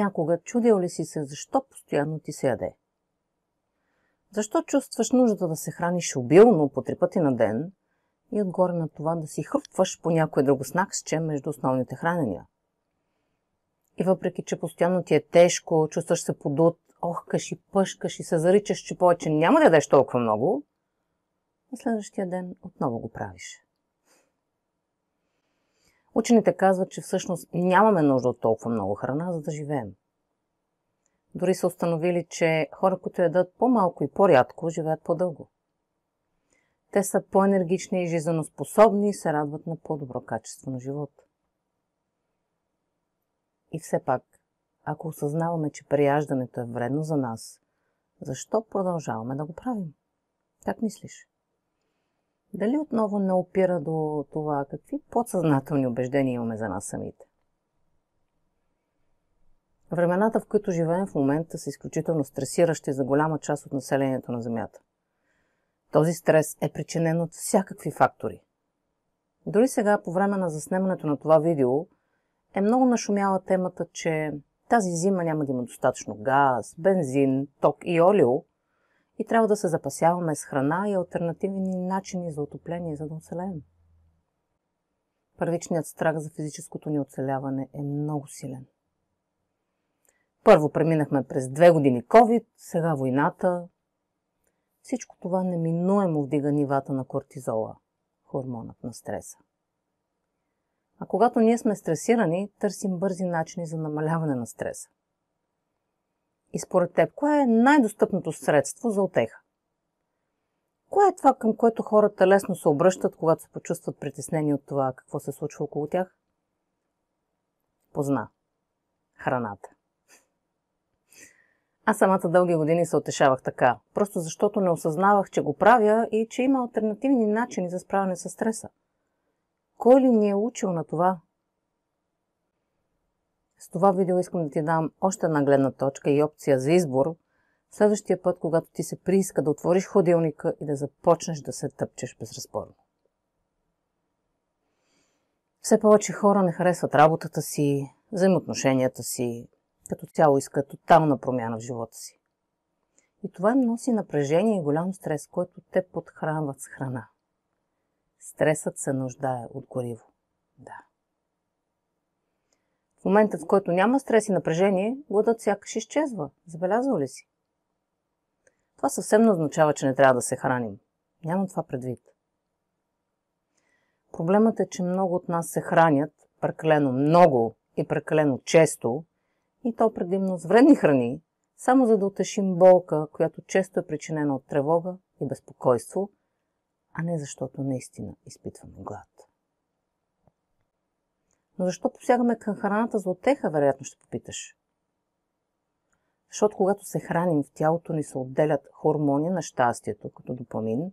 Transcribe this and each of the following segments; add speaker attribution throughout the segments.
Speaker 1: Някога чудил ли си се, защо постоянно ти се яде? Защо чувстваш нуждата да се храниш обилно по 3 пъти на ден и отгоре на това да си хрупваш по някое друго снаксче между основните хранения? И въпреки, че постоянно ти е тежко, чувстваш се подут, охкаш и пъшкаш и се заричаш, че повече няма да ядеш толкова много, на следващия ден отново го правиш. Учените казват, че всъщност нямаме нужда от толкова много храна, за да живеем. Дори са установили, че хора, които ядат по-малко и по-рядко, живеят по-дълго. Те са по-енергични и жизненоспособни и се радват на по-добро качество на живот. И все пак, ако осъзнаваме, че преяждането е вредно за нас, защо продължаваме да го правим? Как мислиш? Дали отново не опира до това, какви подсъзнателни убеждения имаме за нас самите? Времената, в които живеем в момента, са изключително стресиращи за голяма част от населението на Земята. Този стрес е причинен от всякакви фактори. Дори сега, по време на заснемането на това видео, е много нашумяла темата, че тази зима няма да има достатъчно газ, бензин, ток и олио и трябва да се запасяваме с храна и алтернативни начини за отопление, за да оцелеем. Първичният страх за физическото ни оцеляване е много силен. Първо преминахме през 2 години COVID, сега войната. Всичко това неминуемо вдига нивата на кортизола, хормонът на стреса. А когато ние сме стресирани, търсим бързи начини за намаляване на стреса. И според теб, кое е най-достъпното средство за утеха? Кое е това, към което хората лесно се обръщат, когато се почувстват притеснени от това, какво се случва около тях? Позна. Храната. Аз самата дълги години се утешавах така, просто защото не осъзнавах, че го правя и че има алтернативни начини за справяне с стреса. Кой ли ни е учил на това? С това видео искам да ти дам още една гледна точка и опция за избор следващия път, когато ти се прииска да отвориш хладилника и да започнеш да се тъпчеш безразборно. Все повече хора не харесват работата си, взаимоотношенията си, като цяло искат тотална промяна в живота си. И това им носи напрежение и голям стрес, който те подхранват с храна. Стресът се нуждае от гориво. Да. В момента, в който няма стрес и напрежение, гладът сякаш изчезва. Забелязал ли си? Това съвсем не означава, че не трябва да се храним. Нямам това предвид. Проблемът е, че много от нас се хранят прекалено много и прекалено често, и то предимно с вредни храни, само за да утешим болка, която често е причинена от тревога и безпокойство, а не защото наистина изпитваме глад. Но защо посягаме към храната за утеха, вероятно ще попиташ? Защото когато се храним, в тялото ни се отделят хормони на щастието, като допамин,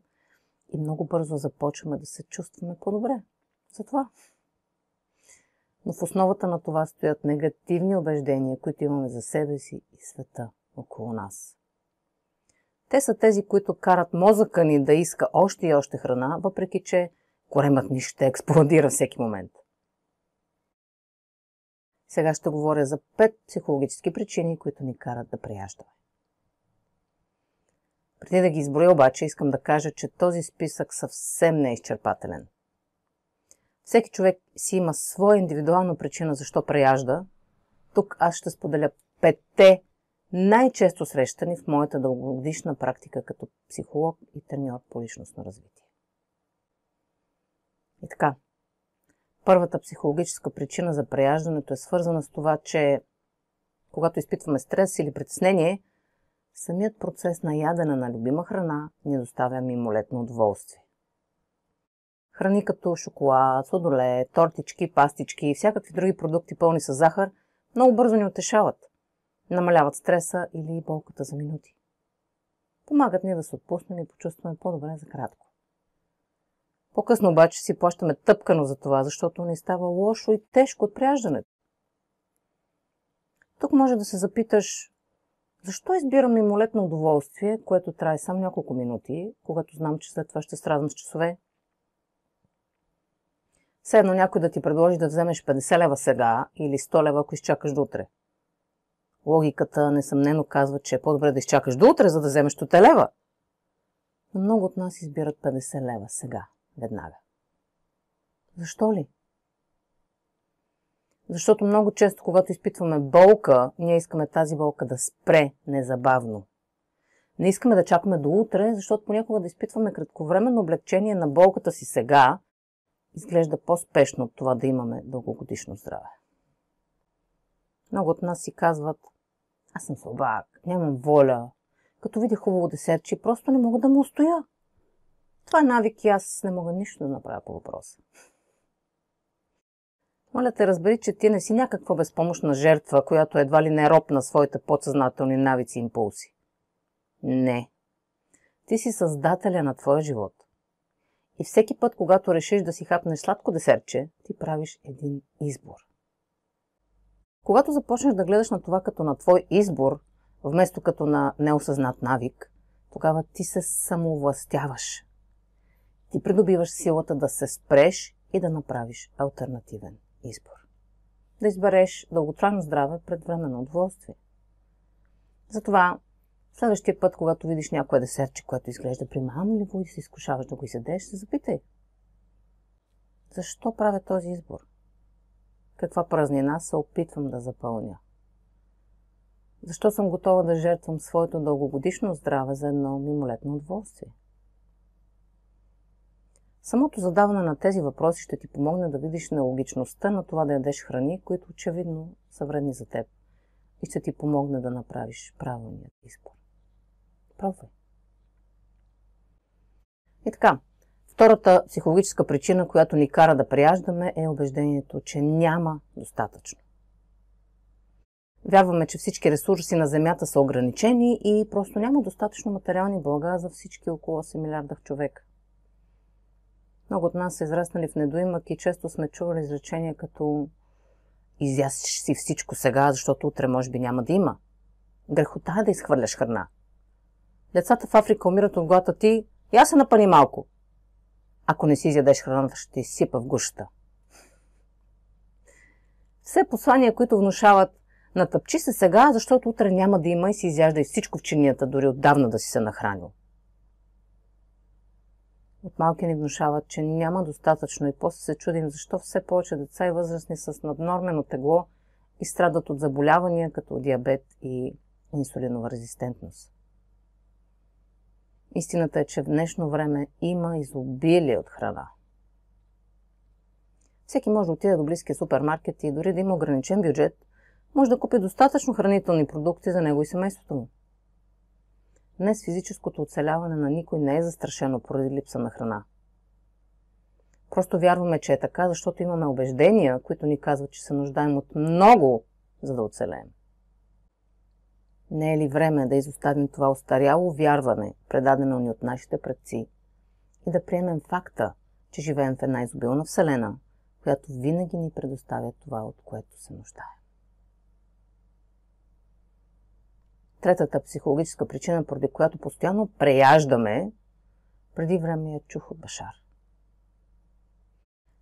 Speaker 1: и много бързо започваме да се чувстваме по-добре. Затова. Но в основата на това стоят негативни убеждения, които имаме за себе си и света около нас. Те са тези, които карат мозъка ни да иска още и още храна, въпреки че коремът ни ще експлодира всеки момент. Сега ще говоря за 5 психологически причини, които ни карат да преяждаме. Преди да ги изброя обаче, искам да кажа, че този списък съвсем не е изчерпателен. Всеки човек си има своя индивидуална причина защо преяжда. Тук аз ще споделя 5 най-често срещани в моята дългогодишна практика като психолог и треньор по личностно развитие. И така, първата психологическа причина за преяждането е свързана с това, че когато изпитваме стрес или притеснение, самият процес на ядене на любима храна ни доставя мимолетно удоволствие. Храни като шоколад, сладолед, тортички, пастички и всякакви други продукти пълни с захар много бързо ни утешават, намаляват стреса или болката за минути. Помагат ни да се отпуснем и почувстваме по-добре за кратко. По-късно обаче си плащаме тъпкано за това, защото ни става лошо и тежко от преяждането. Тук може да се запиташ, защо избирам мимолетно удоволствие, което трае само няколко минути, когато знам, че след това ще страдам с часове? Все едно някой да ти предложи да вземеш 50 лева сега или 100 лева, ако изчакаш до утре. Логиката несъмнено казва, че е по-добре да изчакаш до утре, за да вземеш 100 лева. Но много от нас избират 50 лева сега, веднага. Защо ли? Защото много често, когато изпитваме болка, ние искаме тази болка да спре незабавно. Не искаме да чакаме до утре, защото понякога да изпитваме кратковременно облегчение на болката си сега, изглежда по-спешно от това да имаме дългогодишно здраве. Много от нас си казват: аз съм слабак, нямам воля. Като видя хубаво десертче, просто не мога да му устоя. Това е навик и аз не мога нищо да направя по въпроса. Моля те, разбери, че ти не си някаква безпомощна жертва, която едва ли не роб на своите подсъзнателни навици и импулси. Не. Ти си създателя на твоя живот. И всеки път, когато решиш да си хапнеш сладко десертче, ти правиш един избор. Когато започнеш да гледаш на това като на твой избор, вместо като на неосъзнат навик, тогава ти се самовластяваш. Ти придобиваш силата да се спреш и да направиш алтернативен избор. Да избереш дълготрайно здраве пред временно удоволствие. Затова следващия път, когато видиш някое десертче, което изглежда примамливо и се изкушаваш да го изядеш, се запитай: защо правя този избор? Каква празнина се опитвам да запълня? Защо съм готова да жертвам своето дългогодишно здраве за едно мимолетно удоволствие? Самото задаване на тези въпроси ще ти помогне да видиш нелогичността на това да ядеш храни, които очевидно са вредни за теб, и ще ти помогне да направиш правилният избор. Пробвай. И така, втората психологическа причина, която ни кара да преяждаме, е убеждението, че няма достатъчно. Вярваме, че всички ресурси на Земята са ограничени и просто няма достатъчно материални блага за всички около 8 милиарда човека. Много от нас са израснали в недоимък и често сме чували изречения като: изясиш си всичко сега, защото утре може би няма да има. Грехота е да изхвърляш храна. Децата в Африка умират от глада, ти я се напани малко. Ако не си изядеш храната, ще ти изсипа в гушата. Все послания, които внушават: натъпчи се сега, защото утре няма да има и си изяждай всичко в чинията, дори отдавна да си се нахранил. От малки ни внушават, че няма достатъчно и после се чудим защо все повече деца и възрастни с наднормено тегло и страдат от заболявания като диабет и инсулинова резистентност. Истината е, че в днешно време има изобилие от храна. Всеки може да отиде до близкия супермаркет и дори да има ограничен бюджет, може да купи достатъчно хранителни продукти за него и семейството му. Днес физическото оцеляване на никой не е застрашено поради липса на храна. Просто вярваме, че е така, защото имаме убеждения, които ни казват, че се нуждаем от много, за да оцелеем. Не е ли време да изоставим това остаряло вярване, предадено ни от нашите предци, и да приемем факта, че живеем в една изобилна вселена, която винаги ни предоставя това, от което се нуждаем? Третата психологическа причина, поради която постоянно преяждаме, преди време я чух от Башар.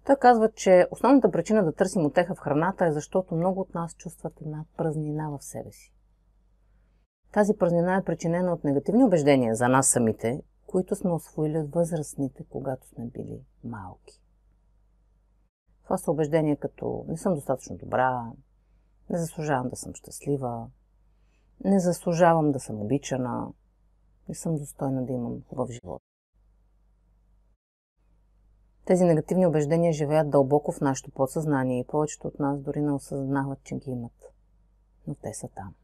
Speaker 1: Той казва, че основната причина да търсим утеха в храната е защото много от нас чувстват една празнина в себе си. Тази празнина е причинена от негативни убеждения за нас самите, които сме усвоили от възрастните, когато сме били малки. Това са убеждения като: не съм достатъчно добра, не заслужавам да съм щастлива, не заслужавам да съм обичана, не съм достойна да имам хубав живот. Тези негативни убеждения живеят дълбоко в нашето подсъзнание и повечето от нас дори не осъзнават, че ги имат. Но те са там.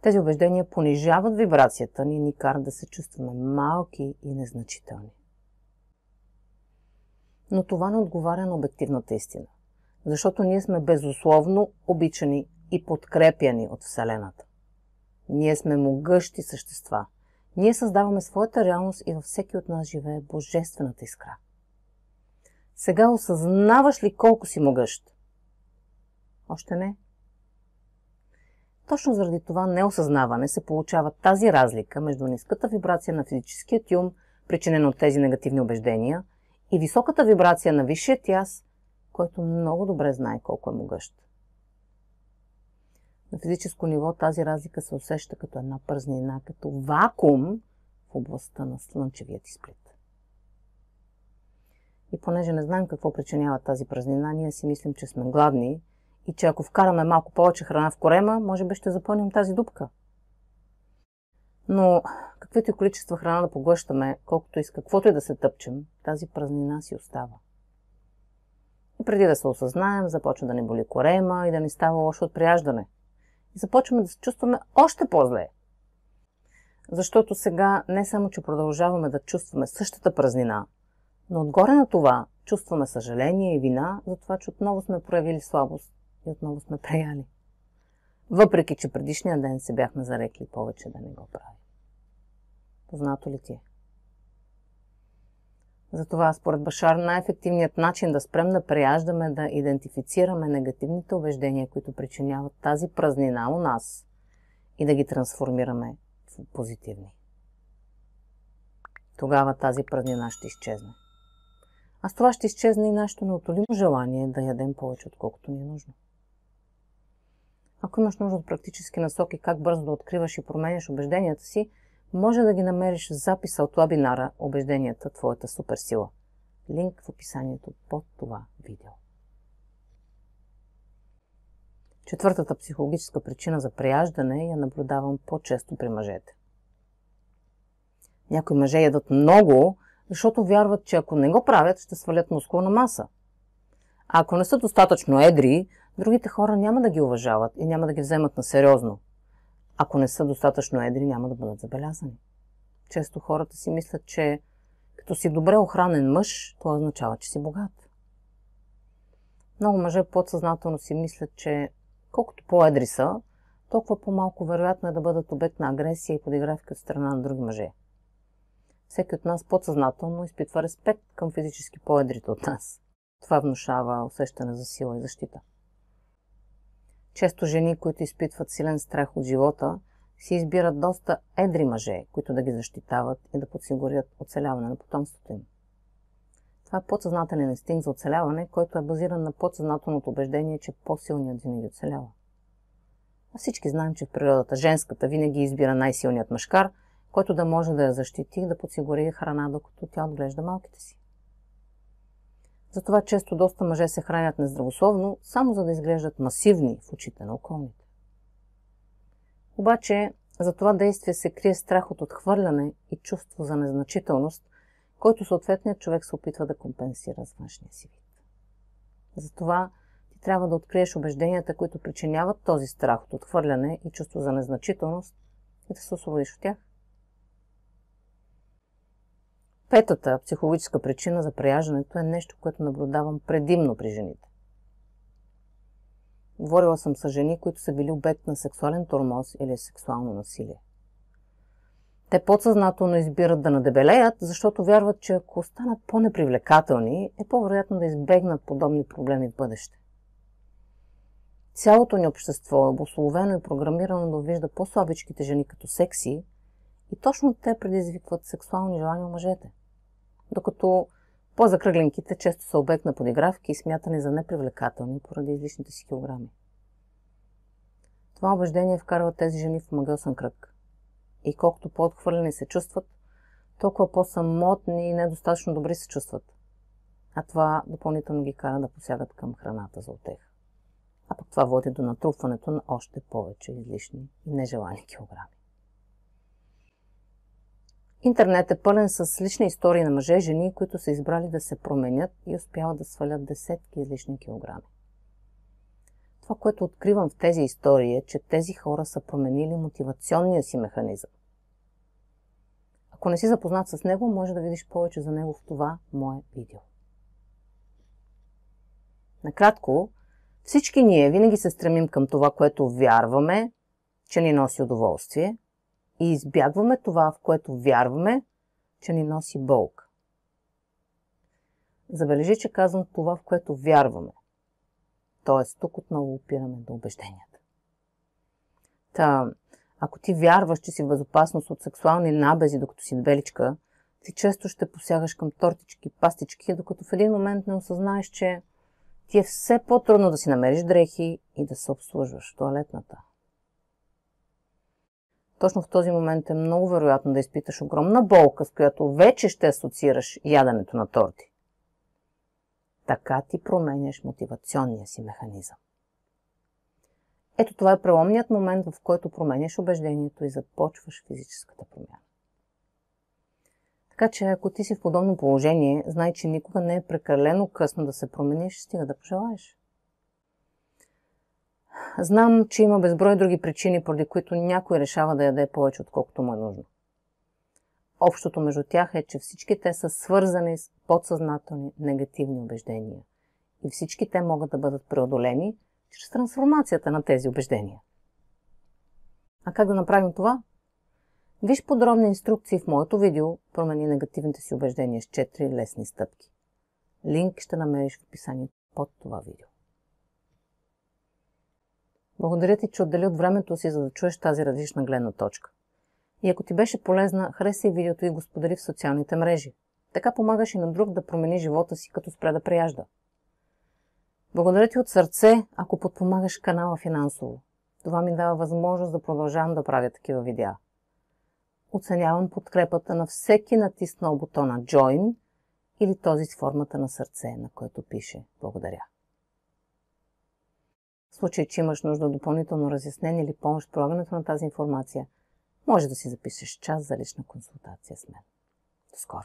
Speaker 1: Тези убеждения понижават вибрацията ни и ни карат да се чувстваме малки и незначителни. Но това не отговаря на обективната истина, защото ние сме безусловно обичани и подкрепяни от Вселената. Ние сме могъщи същества. Ние създаваме своята реалност и във всеки от нас живее божествената искра. Сега осъзнаваш ли колко си могъщ? Още не. Точно заради това неосъзнаване се получава тази разлика между ниската вибрация на физическият ум, причинена от тези негативни убеждения, и високата вибрация на висшият аз, който много добре знае колко е могъщ. На физическо ниво тази разлика се усеща като една празнина, като вакуум в областта на слънчевият изплит. И понеже не знаем какво причинява тази празнина, ние си мислим, че сме гладни и че ако вкараме малко повече храна в корема, може би ще запълним тази дупка. Но каквито и количество храна да поглъщаме, колкото и с каквото и да се тъпчем, тази празнина си остава. И преди да се осъзнаем, започва да ни боли корема и да ни става лошо от прияждане. И започваме да се чувстваме още по-зле. Защото сега не само, че продължаваме да чувстваме същата празнина, но отгоре на това чувстваме съжаление и вина за това, че отново сме проявили слабост и отново сме преяли. Въпреки, че предишния ден се бяхме зарекли повече да не го правим. Познато ли ти е? Затова, според Башар, най-ефективният начин да спрем да преяждаме, да идентифицираме негативните убеждения, които причиняват тази празнина у нас и да ги трансформираме в позитивни. Тогава тази празнина ще изчезне. А с това ще изчезне и нашето неотолимо желание да ядем повече, отколкото ни е нужно. Ако имаш нужда от практически насоки как бързо да откриваш и променяш убежденията си, може да ги намериш в записа от вебинара "Убежденията – твоята суперсила". Линк в описанието под това видео. Четвъртата психологическа причина за преяждане я наблюдавам по-често при мъжете. Някои мъже ядат много, защото вярват, че ако не го правят, ще свалят мускулна маса. А ако не са достатъчно едри, другите хора няма да ги уважават и няма да ги вземат на сериозно. Ако не са достатъчно едри, няма да бъдат забелязани. Често хората си мислят, че като си добре охранен мъж, това означава, че си богат. Много мъже подсъзнателно си мислят, че колкото по-едри са, толкова по-малко вероятно е да бъдат обект на агресия и подигравки от страна на други мъже. Всеки от нас подсъзнателно изпитва респект към физически по-едрите от нас. Това внушава усещане за сила и защита. Често жени, които изпитват силен страх от живота, си избират доста едри мъже, които да ги защитават и да подсигурят оцеляване на потомството им. Това е подсъзнателен инстинкт за оцеляване, който е базиран на подсъзнателното убеждение, че по-силният винаги оцелява. А всички знаем, че в природата женската винаги избира най-силният мъжкар, който да може да я защити и да подсигури храна, докато тя отглежда малките си. Затова често доста мъже се хранят нездравословно, само за да изглеждат масивни в очите на околните. Обаче, за това действие се крие страх от отхвърляне и чувство за незначителност, който съответният човек се опитва да компенсира с външния си вид. Затова ти трябва да откриеш убежденията, които причиняват този страх от отхвърляне и чувство за незначителност и да се освободиш от тях. Петата психологическа причина за преяждането е нещо, което наблюдавам предимно при жените. Говорила съм с жени, които са били обект на сексуален тормоз или сексуално насилие. Те подсъзнателно избират да надебелеят, защото вярват, че ако станат по-непривлекателни, е по-вероятно да избегнат подобни проблеми в бъдеще. Цялото ни общество е обусловено и програмирано да вижда по-слабичките жени като секси и точно те предизвикват сексуални желания у мъжете. Докато по-закръгленките често са обект на подигравки и смятани за непривлекателни поради излишните си килограми. Това убеждение вкарва тези жени в омагьосан кръг. И колкото по-отхвърлени се чувстват, толкова по-самотни и недостатъчно добри се чувстват. А това допълнително ги кара да посягат към храната за утеха. А пък това води до натрупването на още повече излишни и нежелани килограми. Интернет е пълен с лични истории на мъже и жени, които са избрали да се променят и успяват да свалят десетки излишни килограми. Това, което откривам в тези истории е, че тези хора са променили мотивационния си механизъм. Ако не си запознат с него, може да видиш повече за него в това мое видео. Накратко, всички ние винаги се стремим към това, което вярваме, че ни носи удоволствие, и избягваме това, в което вярваме, че ни носи болка. Забележи, че казвам това, в което вярваме. Тоест, тук отново опираме до убежденията. Ако ти вярваш, че си в безопасност от сексуални набези, докато си дебеличка, ти често ще посягаш към тортички, пастички, докато в един момент не осъзнаеш, че ти е все по-трудно да си намериш дрехи и да се обслужваш в тоалетната. точно в този момент е много вероятно да изпиташ огромна болка, с която вече ще асоциираш яденето на торти. Така ти променяш мотивационния си механизъм. Ето това е преломният момент, в който променяш убеждението и започваш физическата промяна. Така че, ако ти си в подобно положение, знай, че никога не е прекалено късно да се промениш, стига да пожелаеш. Знам, че има безброй други причини, поради които някой решава да яде повече, отколкото му е нужно. Общото между тях е, че всички те са свързани с подсъзнателни негативни убеждения. И всички те могат да бъдат преодолени чрез трансформацията на тези убеждения. А как да направим това? Виж подробни инструкции в моето видео "Промени негативните си убеждения с 4 лесни стъпки". Линк ще намериш в описанието под това видео. Благодаря ти, че отдели от времето си, за да чуеш тази различна гледна точка. И ако ти беше полезна, харесай видеото и го сподели в социалните мрежи. Така помагаш и на друг да промени живота си, като спре да преяжда. Благодаря ти от сърце, ако подпомагаш канала финансово. Това ми дава възможност да продължавам да правя такива видеа. Оценявам подкрепата на всеки натиснал бутона Join или този с формата на сърце, на който пише "Благодаря". В случай, че имаш нужда от допълнително разяснение или помощ в прилагането на тази информация, може да си запишеш час за лична консултация с мен. До скоро!